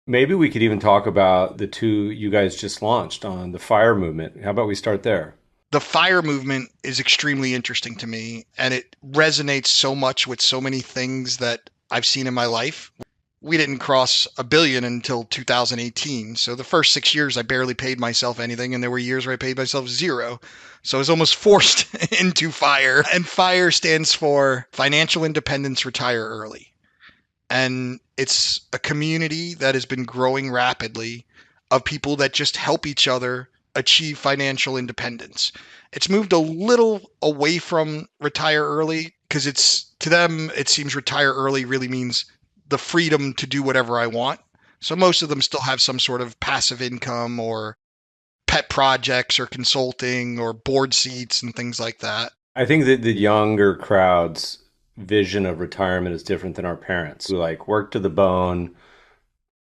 Maybe we could even talk about the two you guys just launched on the FIRE movement. How about we start there? The FIRE movement is extremely interesting to me, and it resonates so much with so many things that I've seen in my life. We didn't cross a billion until 2018. So the first 6 years, I barely paid myself anything, and there were years where I paid myself zero. So I was almost forced into FIRE. And FIRE stands for Financial Independence Retire Early. And it's a community that has been growing rapidly of people that just help each other achieve financial independence. It's moved a little away from retire early because it's to them it seems retire early really means the freedom to do whatever I want. So most of them still have some sort of passive income or pet projects or consulting or board seats and things like that. I think that the younger crowd's vision of retirement is different than our parents who like work to the bone,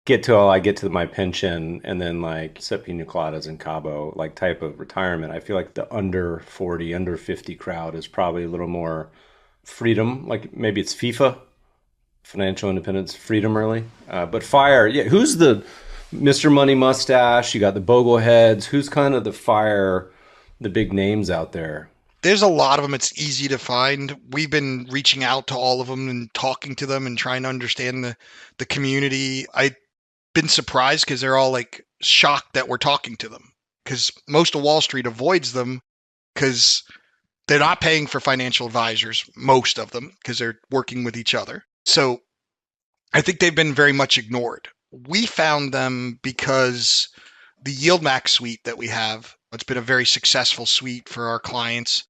get to all I get to my pension, and then like sip pina coladas in Cabo, like type of retirement. I feel like the under 40, under 50 crowd is probably a little more freedom. Like maybe it's FIFA, financial independence, freedom early. But FIRE, yeah, who's the Mr. Money Mustache? You got the Bogleheads. Who's kind of the FIRE, the big names out there? There's a lot of them. It's easy to find. We've been reaching out to all of them and talking to them and trying to understand the community. I've been surprised because they're all like shocked that we're talking to them because most of Wall Street avoids them because they're not paying for financial advisors, most of them, because they're working with each other. So I think they've been very much ignored. We found them because the Yield Max suite that we have, it's been a very successful suite for our clients.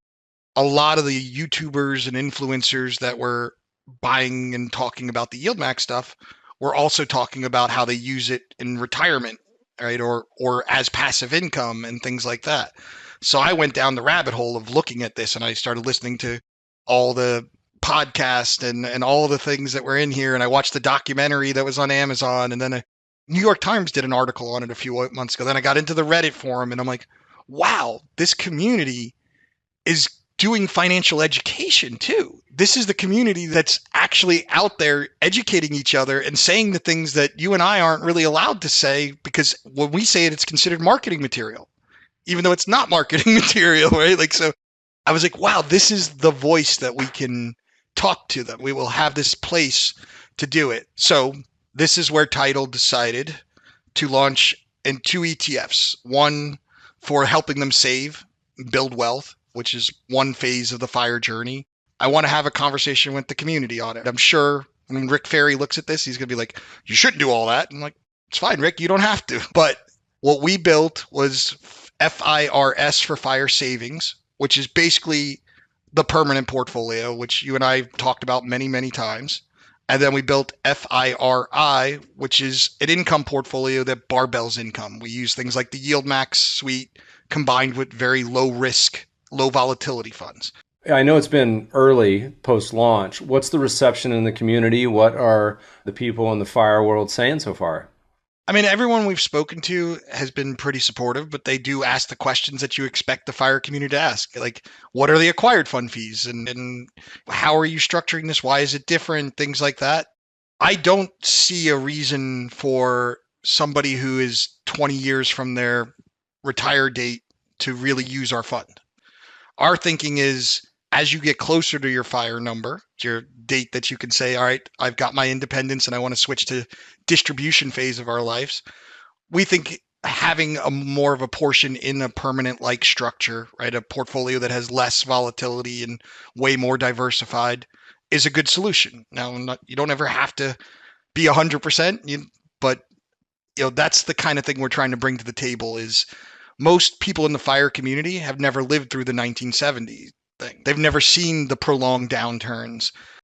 A lot of the YouTubers and influencers that were buying and talking about the Yield Max stuff were also talking about how they use it in retirement, right? Or as passive income and things like that. So I went down the rabbit hole of looking at this and I started listening to all the podcasts and all the things that were in here. And I watched the documentary that was on Amazon. And then a New York Times did an article on it a few months ago. Then I got into the Reddit forum and I'm like, wow, this community is doing financial education too. This is the community that's actually out there educating each other and saying the things that you and I aren't really allowed to say because when we say it, it's considered marketing material, even though it's not marketing material, right? Like, so I was like, wow, this is the voice that we can talk to them. We will have this place to do it. So this is where Tidal decided to launch in two ETFs, one for helping them save, build wealth, which is one phase of the FIRE journey. I want to have a conversation with the community on it. I'm sure when Rick Ferry looks at this, he's going to be like, you shouldn't do all that. I'm like, it's fine, Rick, you don't have to. But what we built was FIRS for FIRE savings, which is basically the permanent portfolio, which you and I have talked about many, many times. And then we built FIRI, which is an income portfolio that barbells income. We use things like the Yield Max suite combined with very low risk, low volatility funds. I know it's been early post launch. What's the reception in the community? What are the people in the FIRE world saying so far? I mean, everyone we've spoken to has been pretty supportive, but they do ask the questions that you expect the FIRE community to ask. Like, what are the acquired fund fees? And how are you structuring this? Why is it different? Things like that. I don't see a reason for somebody who is 20 years from their retire date to really use our fund. Our thinking is as you get closer to your FIRE number, your date that you can say, all right, I've got my independence and I want to switch to distribution phase of our lives, we think having a more of a portion in a permanent like structure, right, a portfolio that has less volatility and way more diversified is a good solution. Now, you don't ever have to be 100%, but that's the kind of thing we're trying to bring to the table is most people in the FIRE community have never lived through the 1970s thing. They've never seen the prolonged downturns.